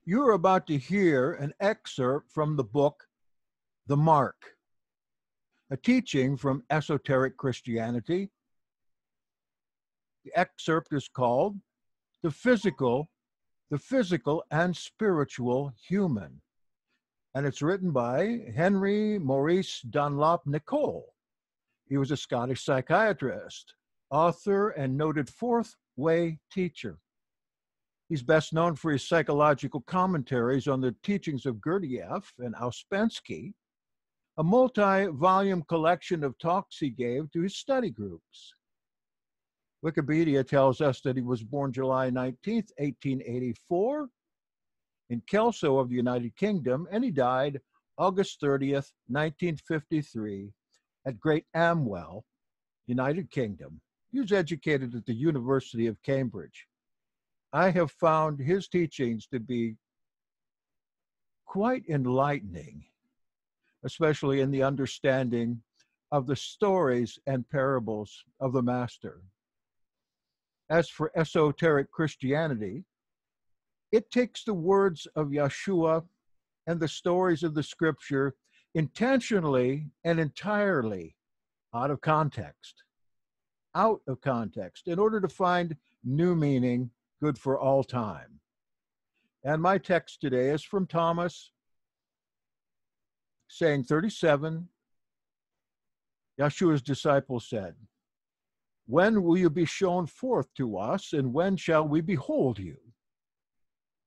You're about to hear an excerpt from the book, The Mark, a teaching from Esoteric Christianity. The excerpt is called The Physical and Spiritual Human, and it's written by Henry Maurice Nicoll. He was a Scottish psychiatrist, author, and noted fourth way teacher. He's best known for his psychological commentaries on the teachings of Gurdjieff and Ouspensky, a multi-volume collection of talks he gave to his study groups. Wikipedia tells us that he was born July 19th, 1884, in Kelso of the United Kingdom, and he died August 30th, 1953, at Great Amwell, United Kingdom. He was educated at the University of Cambridge. I have found his teachings to be quite enlightening, especially in the understanding of the stories and parables of the Master. As for esoteric Christianity, it takes the words of Yeshua and the stories of the scripture intentionally and entirely out of context, in order to find new meaning good for all time. And my text today is from Thomas, saying 37. Yeshua's disciples said, "When will you be shown forth to us, and when shall we behold you?"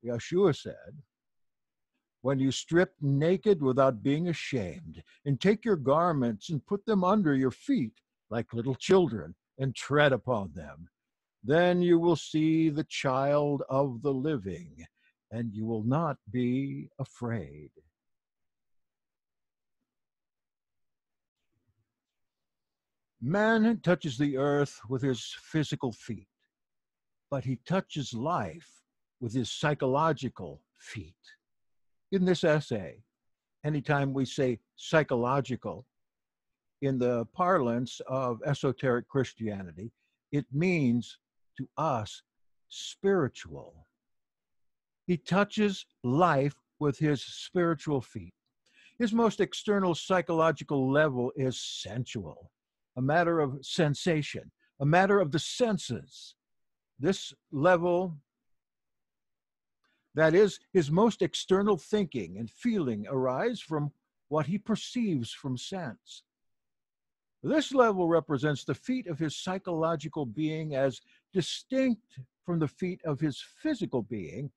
Yeshua said, "When you strip naked without being ashamed, and take your garments and put them under your feet like little children, and tread upon them, then you will see the child of the living, and you will not be afraid." Man touches the earth with his physical feet, but he touches life with his psychological feet. In this essay, anytime we say psychological, in the parlance of esoteric Christianity, it means to us spiritual. He touches life with his spiritual feet. His most external psychological level is sensual, a matter of sensation, a matter of the senses. This level, that is, his most external thinking and feeling, arise from what he perceives from sense. This level represents the feet of his psychological being as distinct from the feet of his physical being,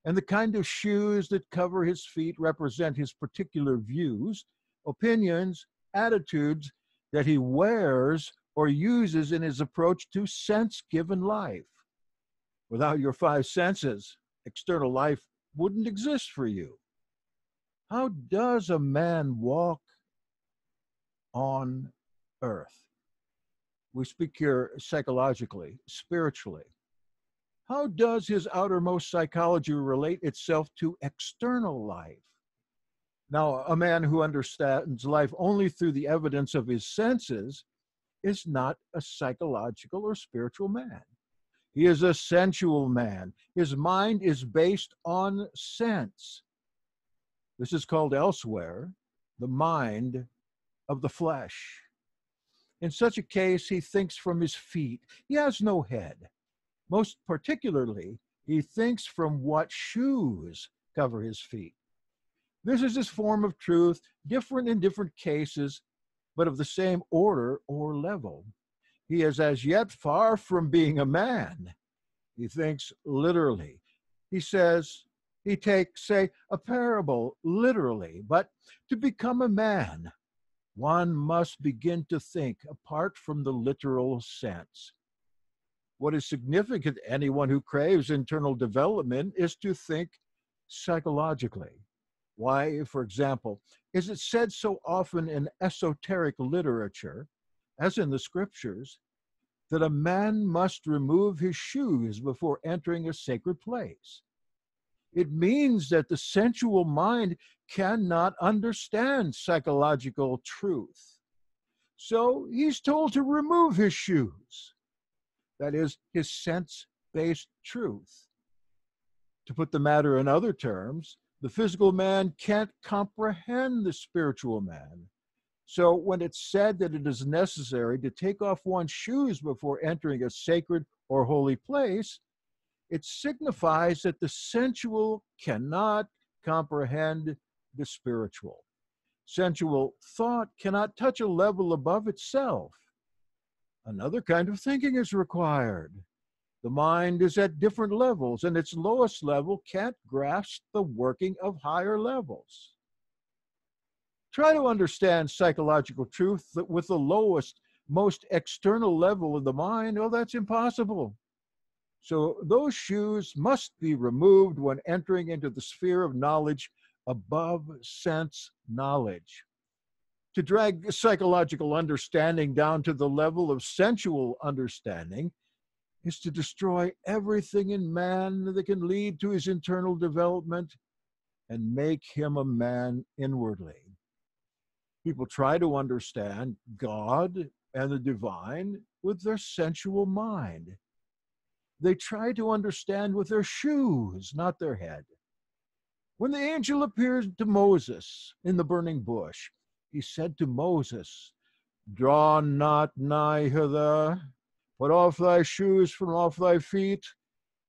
and the kind of shoes that cover his feet represent his particular views, opinions, attitudes that he wears or uses in his approach to sense-given life. Without your five senses, external life wouldn't exist for you. How does a man walk on earth? We speak here psychologically, spiritually. How does his outermost psychology relate itself to external life? Now, a man who understands life only through the evidence of his senses is not a psychological or spiritual man. He is a sensual man. His mind is based on sense. This is called elsewhere the mind of the flesh. In such a case, he thinks from his feet. He has no head. Most particularly, he thinks from what shoes cover his feet. This is his form of truth, different in different cases, but of the same order or level. He is as yet far from being a man. He thinks literally. He takes, say, a parable literally, but to become a man, one must begin to think apart from the literal sense. What is significant to anyone who craves internal development is to think psychologically. Why, for example, is it said so often in esoteric literature, as in the scriptures, that a man must remove his shoes before entering a sacred place? It means that the sensual mind cannot understand psychological truth. So he's told to remove his shoes. That is, his sense-based truth, To put the matter in other terms, the physical man can't comprehend the spiritual man. So when it's said that it is necessary to take off one's shoes before entering a sacred or holy place, it signifies that the sensual cannot comprehend the spiritual. Sensual thought cannot touch a level above itself. Another kind of thinking is required. The mind is at different levels, and its lowest level can't grasp the working of higher levels. Try to understand psychological truth with the lowest, most external level of the mind. Oh, that's impossible. So those shoes must be removed when entering into the sphere of knowledge above sense knowledge. To drag psychological understanding down to the level of sensual understanding is to destroy everything in man that can lead to his internal development and make him a man inwardly. People try to understand God and the divine with their sensual mind. They try to understand with their shoes, not their head. When the angel appeared to Moses in the burning bush, he said to Moses, "Draw not nigh hither, put off thy shoes from off thy feet,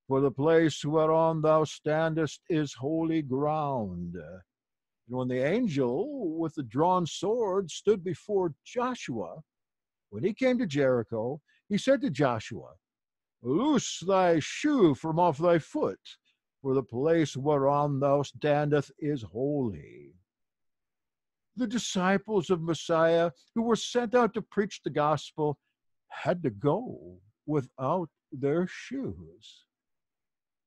for the place whereon thou standest is holy ground." And when the angel with the drawn sword stood before Joshua, when he came to Jericho, he said to Joshua, "Loose thy shoe from off thy foot, for the place whereon thou standest is holy." The disciples of Messiah who were sent out to preach the gospel had to go without their shoes.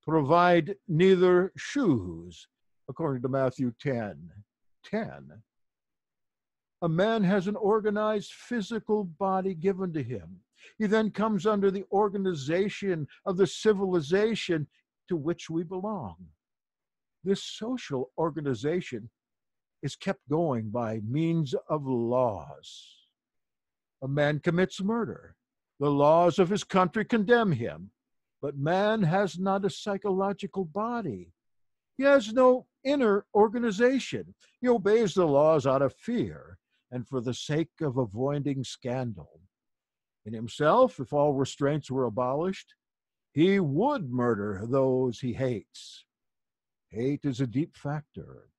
Provide neither shoes, according to Matthew 10:10. A man has an organized physical body given to him. He then comes under the organization of the civilization to which we belong. This social organization is kept going by means of laws. A man commits murder. The laws of his country condemn him. But man has not a psychological body. He has no inner organization. He obeys the laws out of fear and for the sake of avoiding scandal. In himself, if all restraints were abolished, he would murder those he hates. Hate is a deep factor.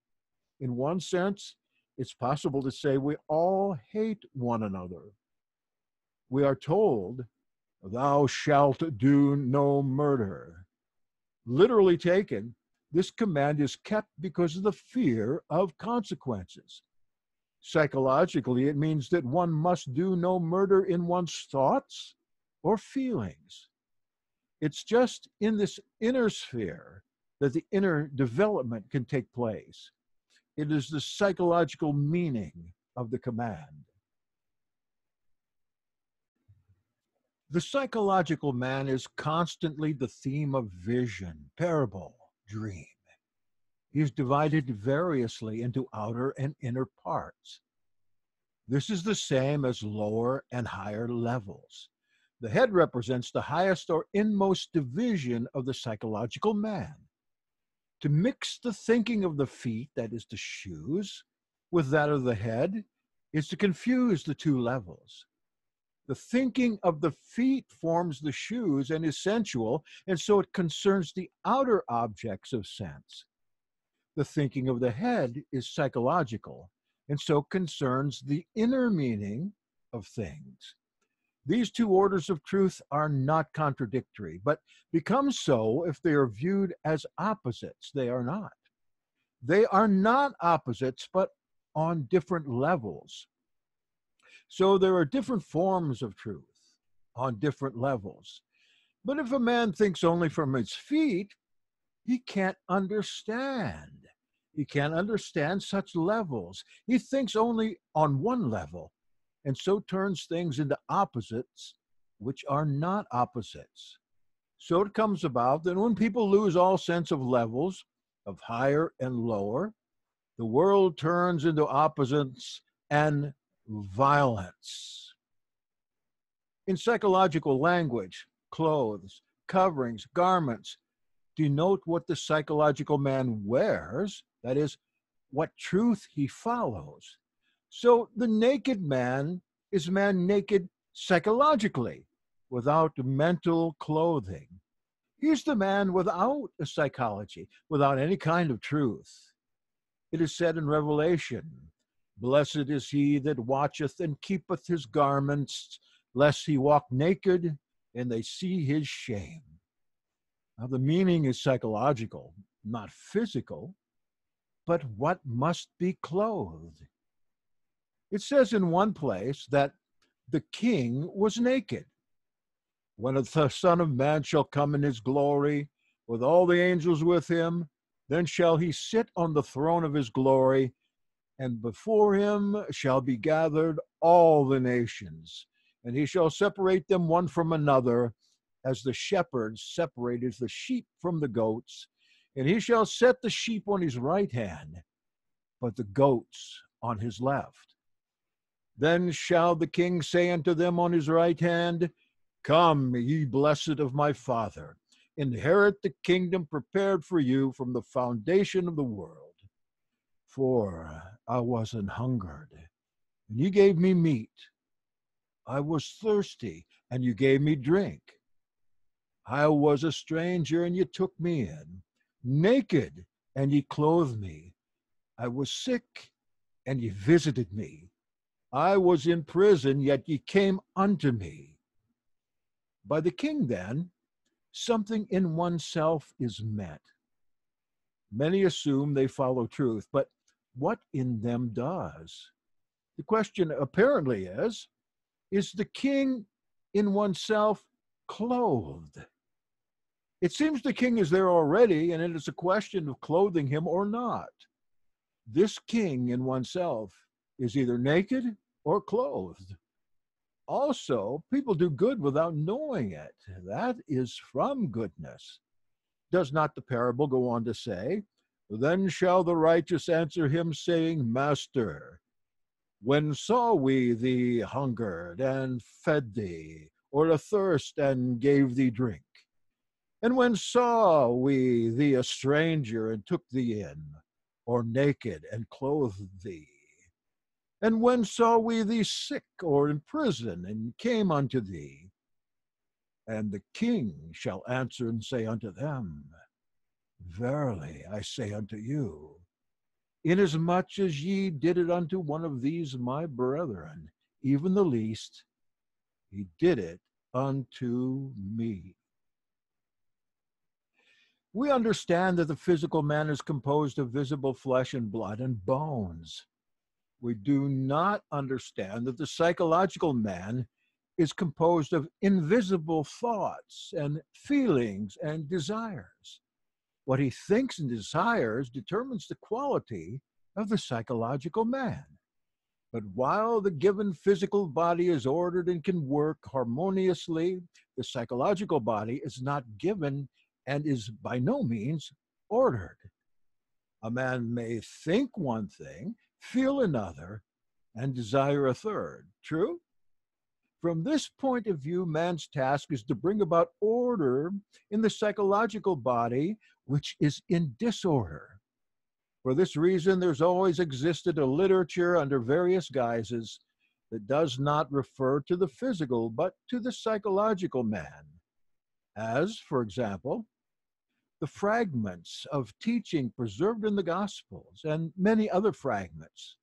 In one sense, it's possible to say we all hate one another. We are told, "Thou shalt do no murder." Literally taken, this command is kept because of the fear of consequences. Psychologically, it means that one must do no murder in one's thoughts or feelings. It's just in this inner sphere that the inner development can take place. It is the psychological meaning of the command. The psychological man is constantly the theme of vision, parable, dream. He is divided variously into outer and inner parts. This is the same as lower and higher levels. The head represents the highest or inmost division of the psychological man. To mix the thinking of the feet, that is the shoes, with that of the head is to confuse the two levels. The thinking of the feet forms the shoes and is sensual, and so it concerns the outer objects of sense. The thinking of the head is psychological, and so concerns the inner meaning of things. These two orders of truth are not contradictory, but become so if they are viewed as opposites. They are not. They are not opposites, but on different levels. So there are different forms of truth on different levels. But if a man thinks only from his feet, he can't understand. He can't understand such levels. He thinks only on one level, and so turns things into opposites, which are not opposites. So it comes about that when people lose all sense of levels, of higher and lower, the world turns into opposites and violence. In psychological language, clothes, coverings, garments denote what the psychological man wears, that is, what truth he follows. So the naked man is man naked psychologically, without mental clothing. He's the man without a psychology, without any kind of truth. It is said in Revelation, "Blessed is he that watcheth and keepeth his garments, lest he walk naked and they see his shame." Now, the meaning is psychological, not physical, but what must be clothed? It says in one place that the king was naked. "When the Son of Man shall come in his glory, with all the angels with him, then shall he sit on the throne of his glory, and before him shall be gathered all the nations, and he shall separate them one from another, as the shepherd separateth the sheep from the goats, and he shall set the sheep on his right hand, but the goats on his left. Then shall the king say unto them on his right hand, Come, ye blessed of my Father, inherit the kingdom prepared for you from the foundation of the world. For I was an hungered, and ye gave me meat. I was thirsty, and you gave me drink. I was a stranger, and ye took me in. Naked, and ye clothed me. I was sick, and ye visited me. I was in prison, yet ye came unto me." By the king, then, something in oneself is meant. Many assume they follow truth, but what in them does? The question apparently is the king in oneself clothed? It seems the king is there already, and it is a question of clothing him or not. This king in oneself is either naked or clothed. Also, people do good without knowing it. That is from goodness. Does not the parable go on to say, "Then shall the righteous answer him, saying, Master, when saw we thee hungered and fed thee, or athirst and gave thee drink? And when saw we thee a stranger and took thee in, or naked and clothed thee? And when saw we thee sick or in prison and came unto thee?" And the king shall answer and say unto them, "Verily I say unto you, inasmuch as ye did it unto one of these my brethren, even the least, he did it unto me." We understand that the physical man is composed of visible flesh and blood and bones. We do not understand that the psychological man is composed of invisible thoughts and feelings and desires. What he thinks and desires determines the quality of the psychological man. But while the given physical body is ordered and can work harmoniously, the psychological body is not given and is by no means ordered. A man may think one thing, feel another, and desire a third. True? From this point of view, man's task is to bring about order in the psychological body, which is in disorder. For this reason, there's always existed a literature under various guises that does not refer to the physical, but to the psychological man. As, for example, the fragments of teaching preserved in the Gospels and many other fragments.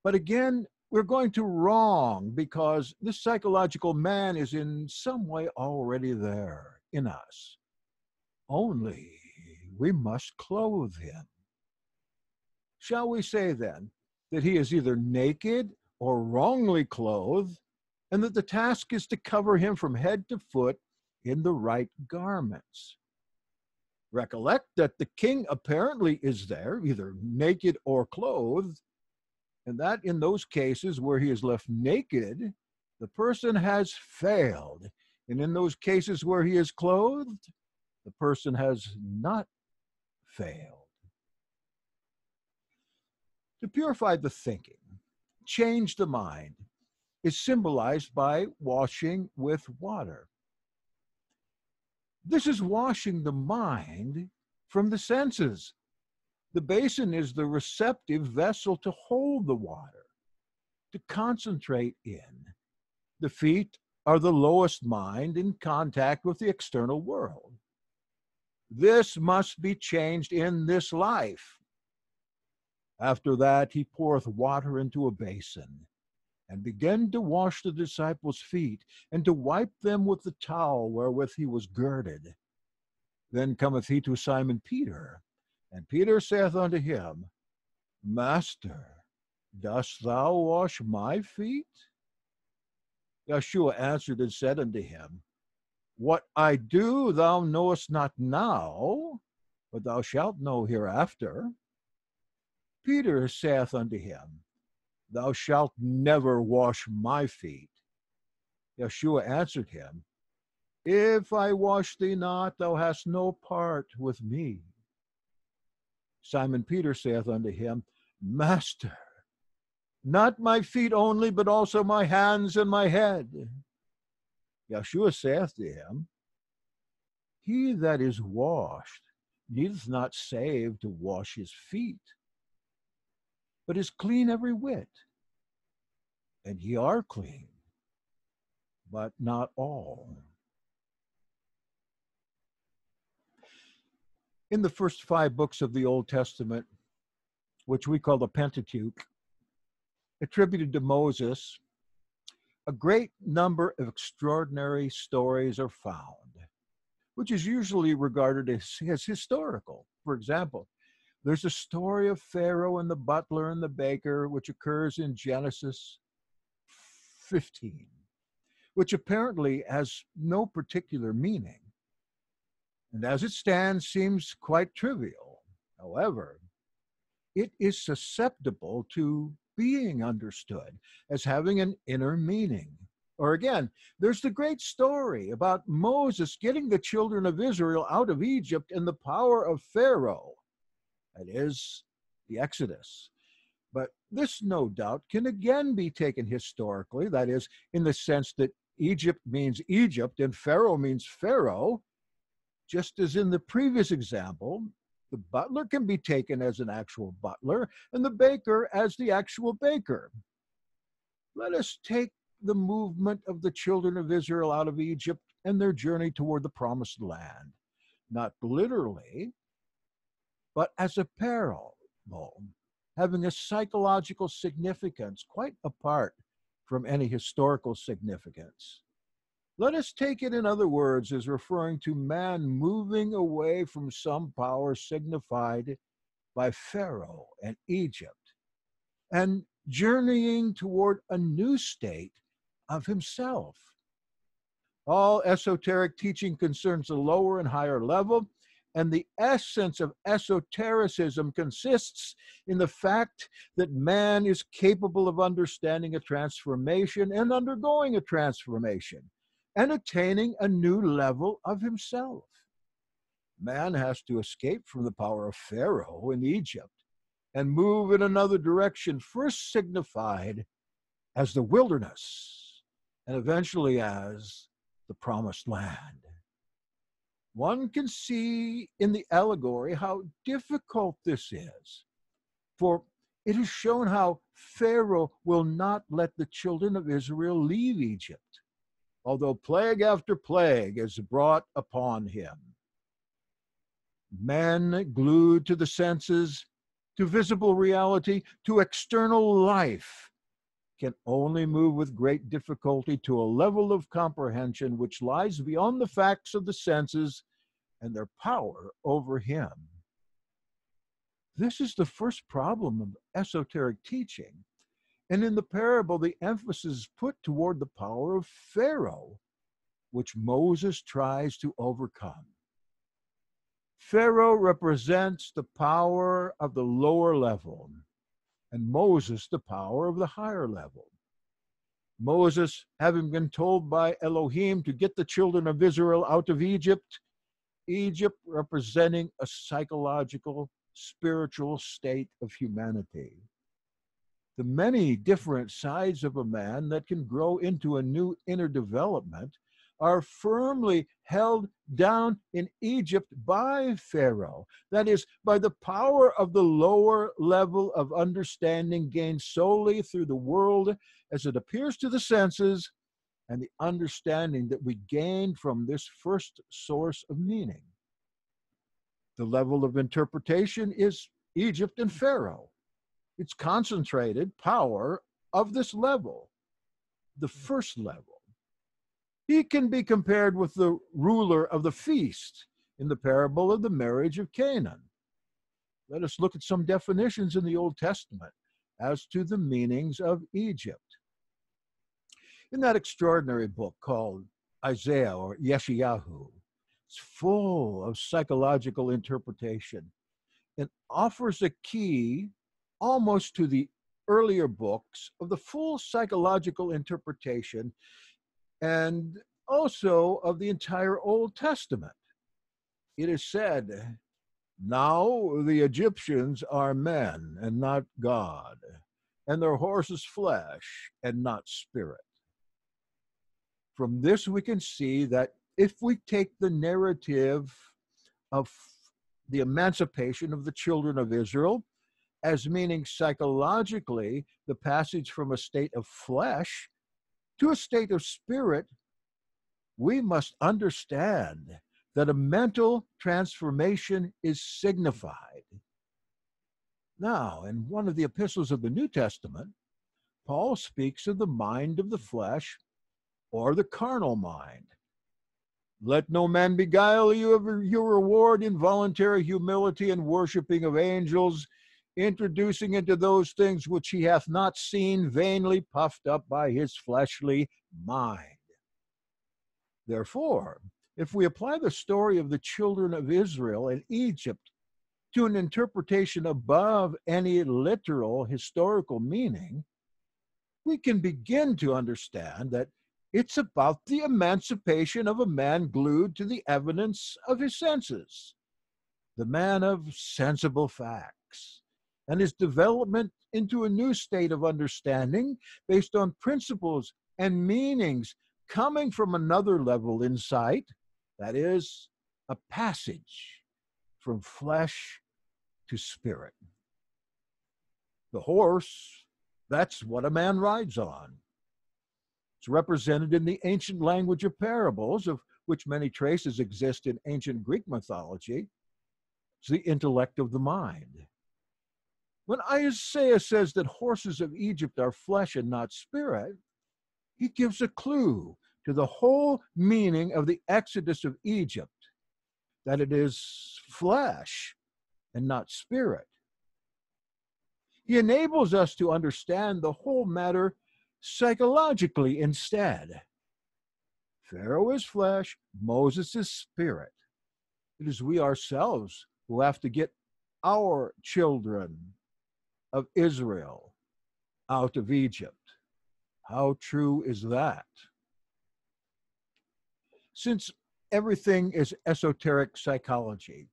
But again, we're going to wrong because this psychological man is in some way already there in us. Only we must clothe him. Shall we say then that he is either naked or wrongly clothed, and that the task is to cover him from head to foot in the right garments? Recollect that the king apparently is there, either naked or clothed, and that in those cases where he is left naked, the person has failed. And in those cases where he is clothed, the person has not failed. To purify the thinking, change the mind, is symbolized by washing with water. This is washing the mind from the senses. The basin is the receptive vessel to hold the water, to concentrate in. The feet are the lowest mind in contact with the external world. This must be changed in this life. After that, he poureth water into a basin, and began to wash the disciples' feet, and to wipe them with the towel wherewith he was girded. Then cometh he to Simon Peter, and Peter saith unto him, Master, dost thou wash my feet? Yeshua answered and said unto him, What I do thou knowest not now, but thou shalt know hereafter. Peter saith unto him, Thou shalt never wash my feet. Yeshua answered him, If I wash thee not, thou hast no part with me. Simon Peter saith unto him, Master, not my feet only, but also my hands and my head. Yeshua saith to him, He that is washed needeth not save to wash his feet, but is clean every whit. And ye are clean, but not all. In the first 5 books of the Old Testament, which we call the Pentateuch, attributed to Moses, a great number of extraordinary stories are found, which is usually regarded as historical. For example, there's a story of Pharaoh and the butler and the baker, which occurs in Genesis 15, which apparently has no particular meaning, and as it stands seems quite trivial. However, it is susceptible to being understood as having an inner meaning. Or again, there's the great story about Moses getting the children of Israel out of Egypt in the power of Pharaoh. That is the Exodus. But this, no doubt, can again be taken historically, that is, in the sense that Egypt means Egypt and Pharaoh means Pharaoh. Just as in the previous example, the butler can be taken as an actual butler and the baker as the actual baker. Let us take the movement of the children of Israel out of Egypt and their journey toward the promised land, not literally, but as a parable, having a psychological significance quite apart from any historical significance. Let us take it, in other words, as referring to man moving away from some power signified by Pharaoh and Egypt, and journeying toward a new state of himself. All esoteric teaching concerns the lower and higher level, and the essence of esotericism consists in the fact that man is capable of understanding a transformation and undergoing a transformation and attaining a new level of himself. Man has to escape from the power of Pharaoh in Egypt and move in another direction, first signified as the wilderness and eventually as the promised land. One can see in the allegory how difficult this is, for it is shown how Pharaoh will not let the children of Israel leave Egypt, although plague after plague is brought upon him. Men glued to the senses, to visible reality, to external life, can only move with great difficulty to a level of comprehension which lies beyond the facts of the senses and their power over him. This is the first problem of esoteric teaching, and in the parable the emphasis is put toward the power of Pharaoh, which Moses tries to overcome. Pharaoh represents the power of the lower level, and Moses the power of the higher level. Moses, having been told by Elohim to get the children of Israel out of Egypt, Egypt representing a psychological, spiritual state of humanity. The many different sides of a man that can grow into a new inner development are firmly held down in Egypt by Pharaoh. That is, by the power of the lower level of understanding gained solely through the world as it appears to the senses, and the understanding that we gained from this first source of meaning. The level of interpretation is Egypt and Pharaoh. It's concentrated power of this level, the first level. He can be compared with the ruler of the feast in the parable of the marriage of Canaan. Let us look at some definitions in the Old Testament as to the meanings of Egypt. In that extraordinary book called Isaiah or Yeshayahu, it's full of psychological interpretation and offers a key almost to the earlier books of the full psychological interpretation and also of the entire Old Testament. It is said, "Now the Egyptians are men and not God, and their horses flesh and not spirit." From this we can see that if we take the narrative of the emancipation of the children of Israel as meaning psychologically the passage from a state of flesh to a state of spirit, we must understand that a mental transformation is signified. Now, in one of the epistles of the New Testament, Paul speaks of the mind of the flesh or the carnal mind. "Let no man beguile you of your reward in voluntary humility and worshiping of angels, introducing into those things which he hath not seen, vainly puffed up by his fleshly mind." Therefore, if we apply the story of the children of Israel in Egypt to an interpretation above any literal historical meaning, we can begin to understand that it's about the emancipation of a man glued to the evidence of his senses, the man of sensible facts, and his development into a new state of understanding based on principles and meanings coming from another level insight, that is, a passage from flesh to spirit. The horse, that's what a man rides on. It's represented in the ancient language of parables, of which many traces exist in ancient Greek mythology. It's the intellect of the mind. When Isaiah says that horses of Egypt are flesh and not spirit, he gives a clue to the whole meaning of the Exodus of Egypt, that it is flesh and not spirit. He enables us to understand the whole matter psychologically instead. Pharaoh is flesh, Moses is spirit. It is we ourselves who have to get our children of Israel out of Egypt. How true is that? Since everything is esoteric psychology,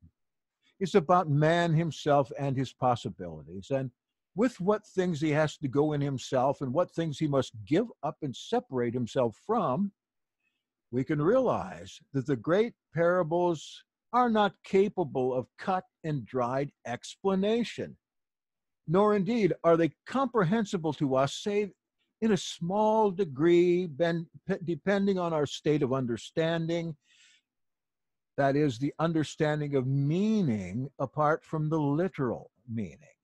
it's about man himself and his possibilities, and with what things he has to go in himself and what things he must give up and separate himself from, we can realize that the great parables are not capable of cut and dried explanation, nor indeed are they comprehensible to us save in a small degree, depending on our state of understanding, that is, the understanding of meaning apart from the literal meaning.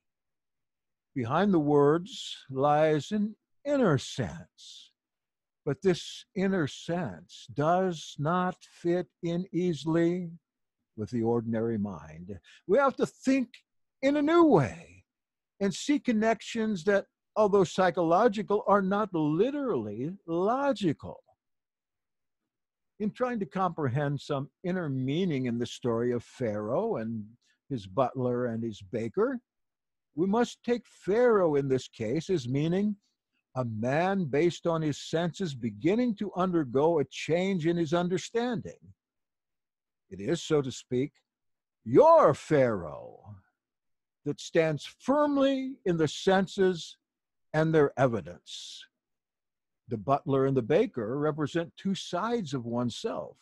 Behind the words lies an inner sense, but this inner sense does not fit in easily with the ordinary mind. We have to think in a new way and see connections that, although psychological, are not literally logical. In trying to comprehend some inner meaning in the story of Pharaoh and his butler and his baker, we must take Pharaoh in this case as meaning a man based on his senses beginning to undergo a change in his understanding. It is, so to speak, your Pharaoh that stands firmly in the senses and their evidence. The butler and the baker represent two sides of oneself,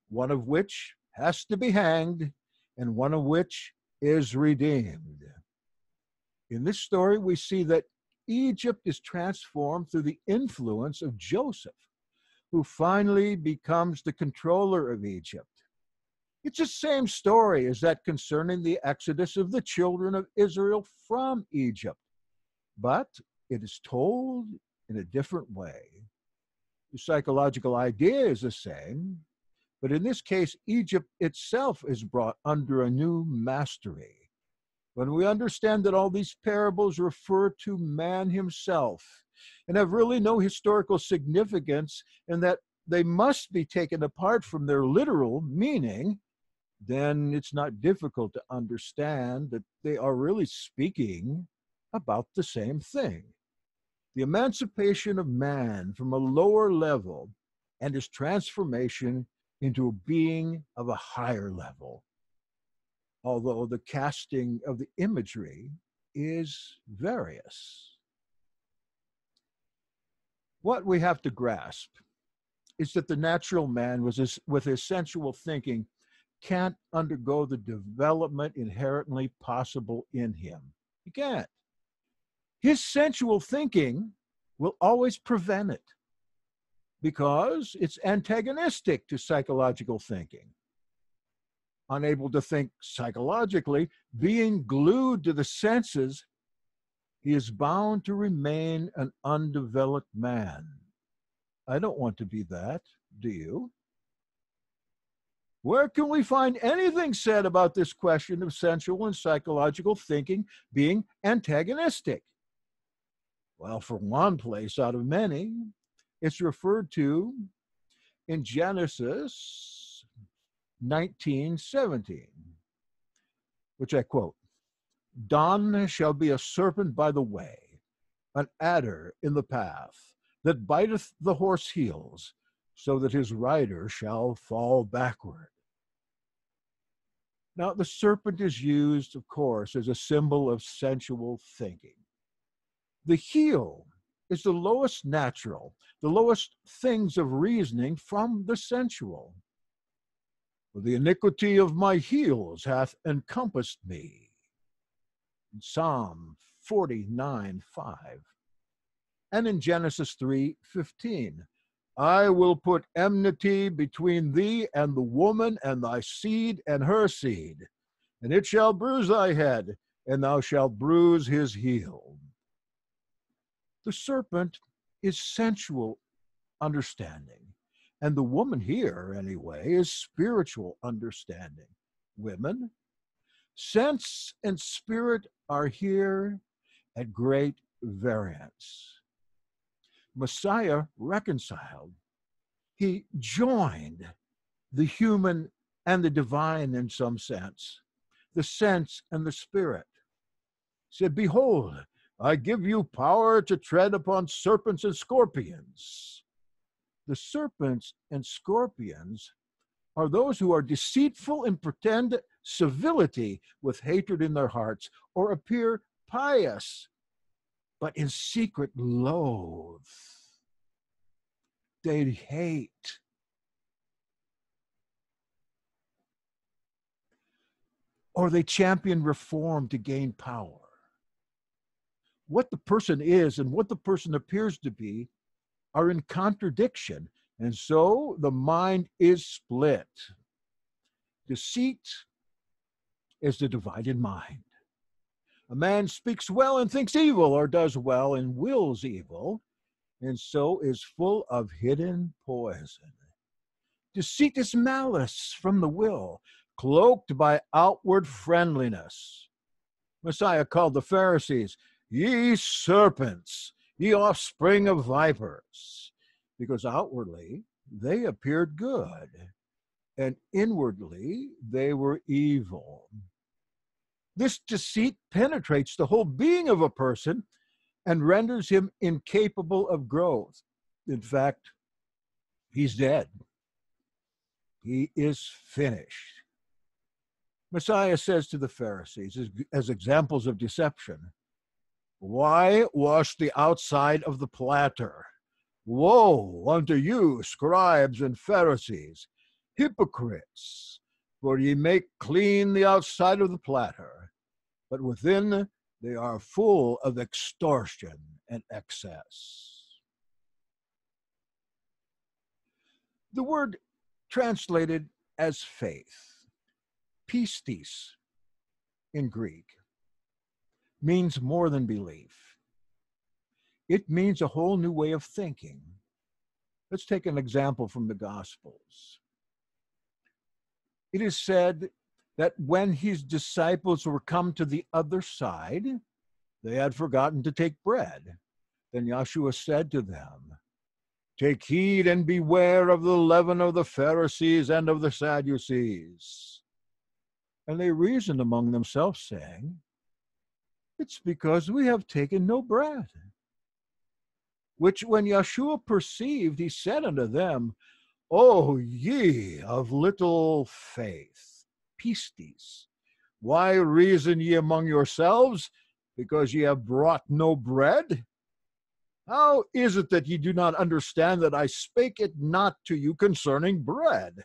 one of which has to be hanged and one of which is redeemed. In this story, we see that Egypt is transformed through the influence of Joseph, who finally becomes the controller of Egypt. It's the same story as that concerning the exodus of the children of Israel from Egypt, but it is told in a different way. The psychological idea is the same, but in this case, Egypt itself is brought under a new mastery. When we understand that all these parables refer to man himself and have really no historical significance, and that they must be taken apart from their literal meaning, then it's not difficult to understand that they are really speaking about the same thing. The emancipation of man from a lower level and his transformation into a being of a higher level. Although the casting of the imagery is various. What we have to grasp is that the natural man with his sensual thinking can't undergo the development inherently possible in him. He can't. His sensual thinking will always prevent it because it's antagonistic to psychological thinking. Unable to think psychologically, being glued to the senses, he is bound to remain an undeveloped man. I don't want to be that, do you? Where can we find anything said about this question of sensual and psychological thinking being antagonistic? Well, for one place out of many, it's referred to in Genesis 19:17, which I quote, "Dawn shall be a serpent by the way, an adder in the path, that biteth the horse heels, so that his rider shall fall backward." Now, the serpent is used, of course, as a symbol of sensual thinking. The heel is the lowest natural, the lowest things of reasoning from the sensual. "The iniquity of my heels hath encompassed me." Psalm 49:5. And in Genesis 3:15, "I will put enmity between thee and the woman, and thy seed and her seed, and it shall bruise thy head, and thou shalt bruise his heel." The serpent is sensual understanding, and the woman here, anyway, is spiritual understanding. Women, sense and spirit are here at great variance. Messiah reconciled. He joined the human and the divine in some sense, the sense and the spirit. He said, "Behold, I give you power to tread upon serpents and scorpions." The serpents and scorpions are those who are deceitful and pretend civility with hatred in their hearts, or appear pious, but in secret loathe. They hate. Or they champion reform to gain power. What the person is and what the person appears to be are in contradiction, and so the mind is split. Deceit is the divided mind. A man speaks well and thinks evil, or does well and wills evil, and so is full of hidden poison. Deceit is malice from the will, cloaked by outward friendliness. Messiah called the Pharisees, "Ye serpents, ye offspring of vipers," because outwardly they appeared good, and inwardly they were evil. This deceit penetrates the whole being of a person and renders him incapable of growth. In fact, he's dead. He is finished. Messiah says to the Pharisees, as examples of deception, "Why wash the outside of the platter? Woe unto you, scribes and Pharisees, hypocrites! For ye make clean the outside of the platter, but within they are full of extortion and excess. The word translated as faith, pistis in Greek, means more than belief. It means a whole new way of thinking. Let's take an example from the Gospels. It is said that when his disciples were come to the other side, they had forgotten to take bread. Then Yahshua said to them, "Take heed and beware of the leaven of the Pharisees and of the Sadducees." And they reasoned among themselves, saying, "It's because we have taken no bread." Which when Yahshua perceived, he said unto them, "O ye of little faith, pistis, why reason ye among yourselves, because ye have brought no bread? How is it that ye do not understand that I spake it not to you concerning bread,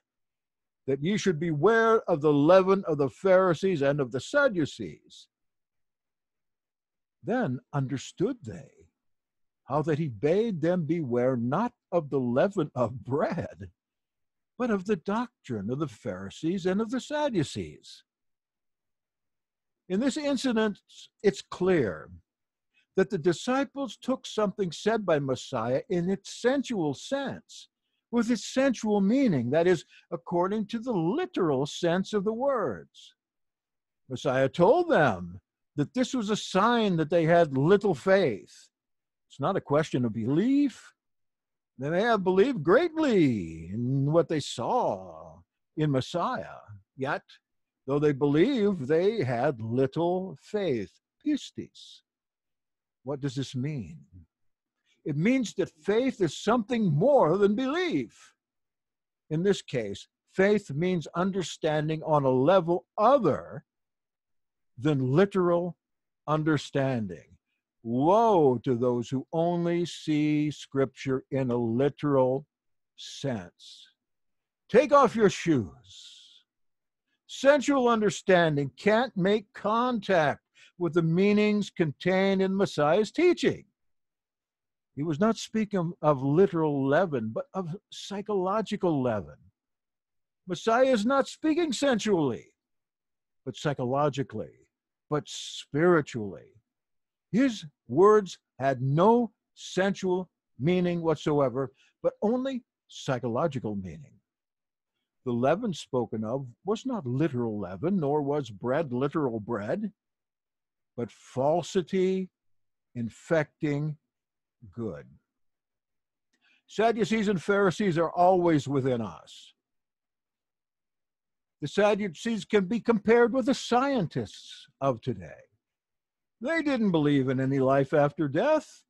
that ye should beware of the leaven of the Pharisees and of the Sadducees?" Then understood they how that he bade them beware not of the leaven of bread, but of the doctrine of the Pharisees and of the Sadducees. In this incident, it's clear that the disciples took something said by Messiah in its sensual sense, with its sensual meaning, that is, according to the literal sense of the words. Messiah told them that this was a sign that they had little faith. It's not a question of belief. They may have believed greatly in what they saw in Messiah, yet, though they believed, they had little faith. Pistis. What does this mean? It means that faith is something more than belief. In this case, faith means understanding on a level other than literal understanding. Woe to those who only see Scripture in a literal sense. Take off your shoes. Sensual understanding can't make contact with the meanings contained in Messiah's teaching. He was not speaking of literal leaven, but of psychological leaven. Messiah is not speaking sensually, but psychologically, but spiritually. His words had no sensual meaning whatsoever, but only psychological meaning. The leaven spoken of was not literal leaven, nor was bread literal bread, but falsity infecting good. Sadducees and Pharisees are always within us. The Sadducees can be compared with the scientists of today. They didn't believe in any life after death.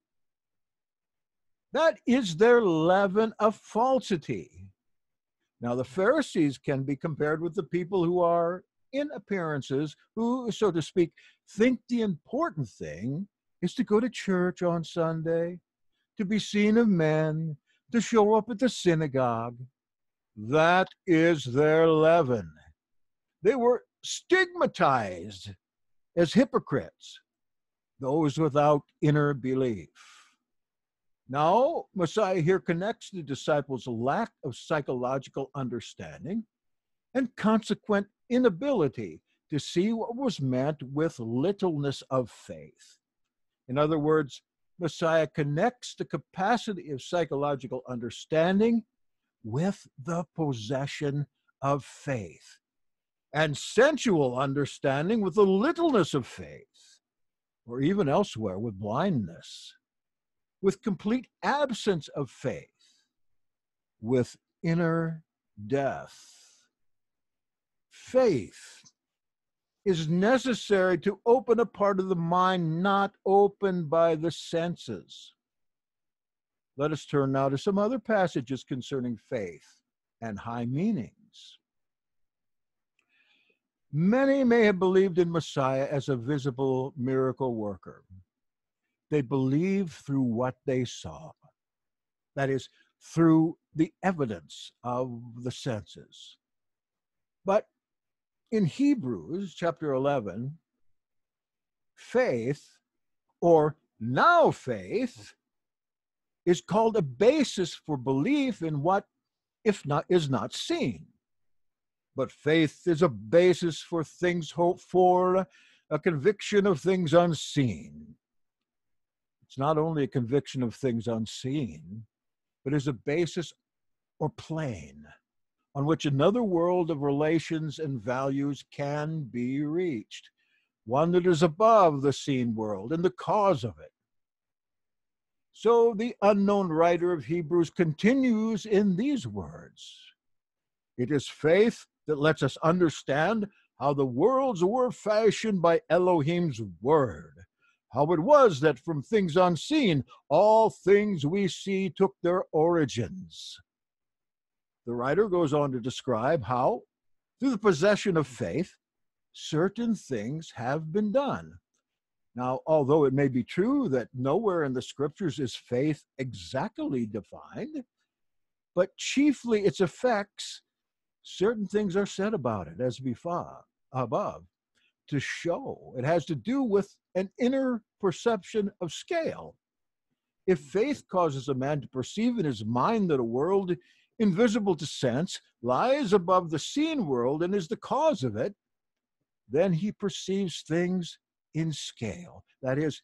That is their leaven of falsity. Now, the Pharisees can be compared with the people who are in appearances, who, so to speak, think the important thing is to go to church on Sunday, to be seen of men, to show up at the synagogue. That is their leaven. They were stigmatized as hypocrites, those without inner belief. Now, Messiah here connects the disciples' lack of psychological understanding and consequent inability to see what was meant with littleness of faith. In other words, Messiah connects the capacity of psychological understanding with the possession of faith, and sensual understanding with the littleness of faith, or even elsewhere with blindness, with complete absence of faith, with inner death. Faith is necessary to open a part of the mind not opened by the senses. Let us turn now to some other passages concerning faith and high meanings. Many may have believed in Messiah as a visible miracle worker. They believed through what they saw. That is, through the evidence of the senses. But in Hebrews chapter 11, faith, or now faith, is called a basis for belief in what if not is not seen. But faith is a basis for things hoped for, a conviction of things unseen. It's not only a conviction of things unseen, but is a basis or plane on which another world of relations and values can be reached, one that is above the seen world and the cause of it. So the unknown writer of Hebrews continues in these words. It is faith that lets us understand how the worlds were fashioned by Elohim's word, how it was that from things unseen, all things we see took their origins. The writer goes on to describe how, through the possession of faith, certain things have been done. Now, although it may be true that nowhere in the scriptures is faith exactly defined, but chiefly its effects, certain things are said about it as before, above, to show it has to do with an inner perception of scale. If faith causes a man to perceive in his mind that a world invisible to sense lies above the seen world and is the cause of it, then he perceives things in scale, that is,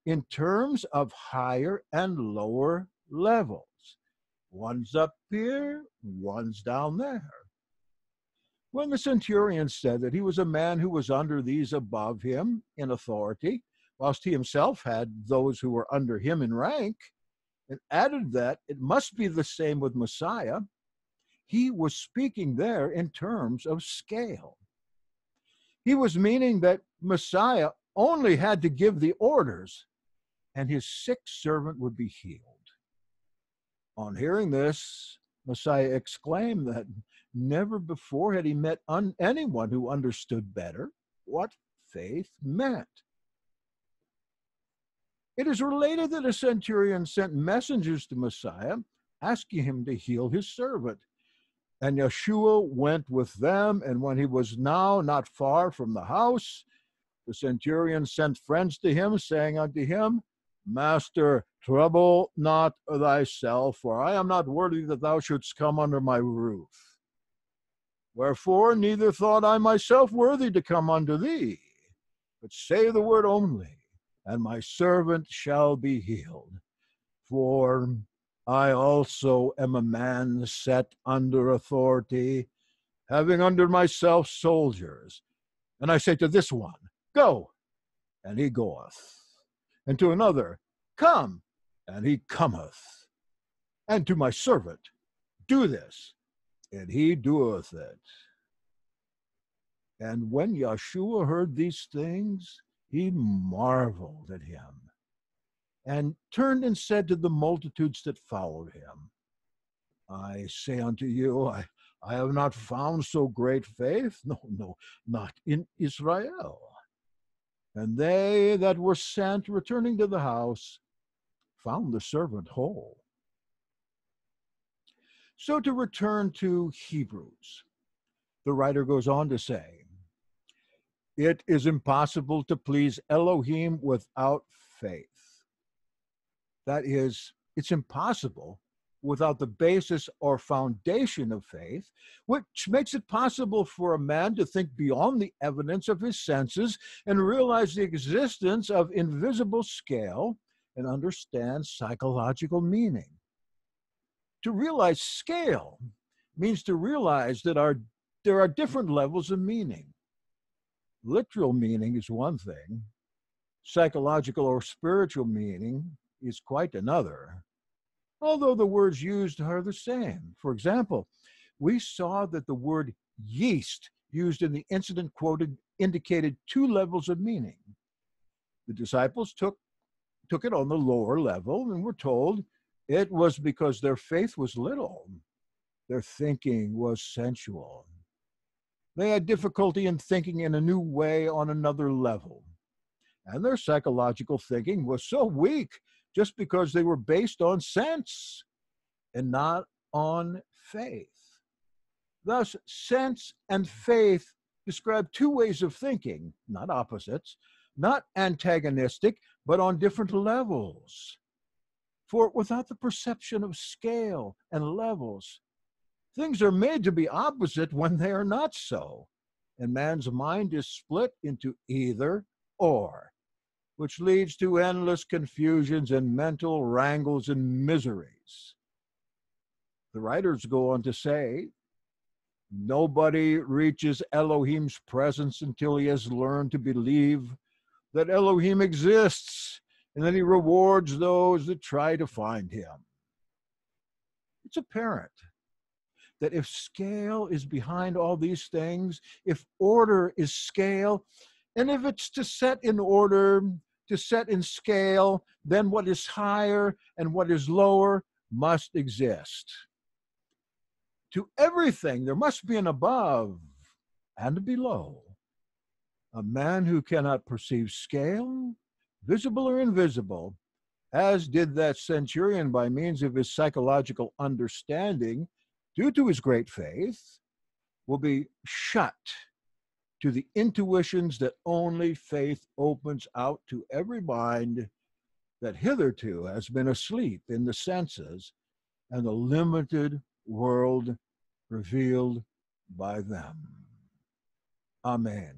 in terms of higher and lower levels. One's up here, one's down there. When the centurion said that he was a man who was under these above him in authority, whilst he himself had those who were under him in rank, and added that it must be the same with Messiah, he was speaking there in terms of scale. He was meaning that Messiah only had to give the orders, and his sick servant would be healed. On hearing this, Messiah exclaimed that never before had he met anyone who understood better what faith meant. It is related that a centurion sent messengers to Messiah asking him to heal his servant. And Yeshua went with them, and when he was now not far from the house, the centurion sent friends to him, saying unto him, Master, trouble not thyself, for I am not worthy that thou shouldst come under my roof. Wherefore neither thought I myself worthy to come unto thee, but say the word only, and my servant shall be healed. For I also am a man set under authority, having under myself soldiers. And I say to this one, Go, and he goeth. And to another, Come, and he cometh. And to my servant, Do this, and he doeth it. And when Yeshua heard these things, he marveled at him, and turned and said to the multitudes that followed him, I say unto you, I have not found so great faith, no, not in Israel. And they that were sent, returning to the house, found the servant whole. So to return to Hebrews, the writer goes on to say, it is impossible to please Elohim without faith. That is, it's impossible without the basis or foundation of faith, which makes it possible for a man to think beyond the evidence of his senses and realize the existence of invisible scale and understand psychological meaning. To realize scale means to realize that there are different levels of meaning. Literal meaning is one thing. Psychological or spiritual meaning is quite another, although the words used are the same. For example, we saw that the word yeast used in the incident quoted indicated two levels of meaning. The disciples took it on the lower level and were told it was because their faith was little. Their thinking was sensual. They had difficulty in thinking in a new way on another level. And their psychological thinking was so weak just because they were based on sense. and not on faith. Thus, sense and faith describe two ways of thinking, not opposites, not antagonistic, but on different levels. For without the perception of scale and levels, things are made to be opposite when they are not so, and man's mind is split into either or, which leads to endless confusions and mental wrangles and miseries. The writers go on to say, nobody reaches Elohim's presence until he has learned to believe that Elohim exists and that he rewards those that try to find him. It's apparent that if scale is behind all these things, if order is scale, and if it's to set in order, to set in scale, then what is higher and what is lower must exist. To everything, there must be an above and a below. A man who cannot perceive scale, visible or invisible, as did that centurion by means of his psychological understanding, due to his great faith, will be shut to the intuitions that only faith opens out to every mind that hitherto has been asleep in the senses and the limited world revealed by them. Amen.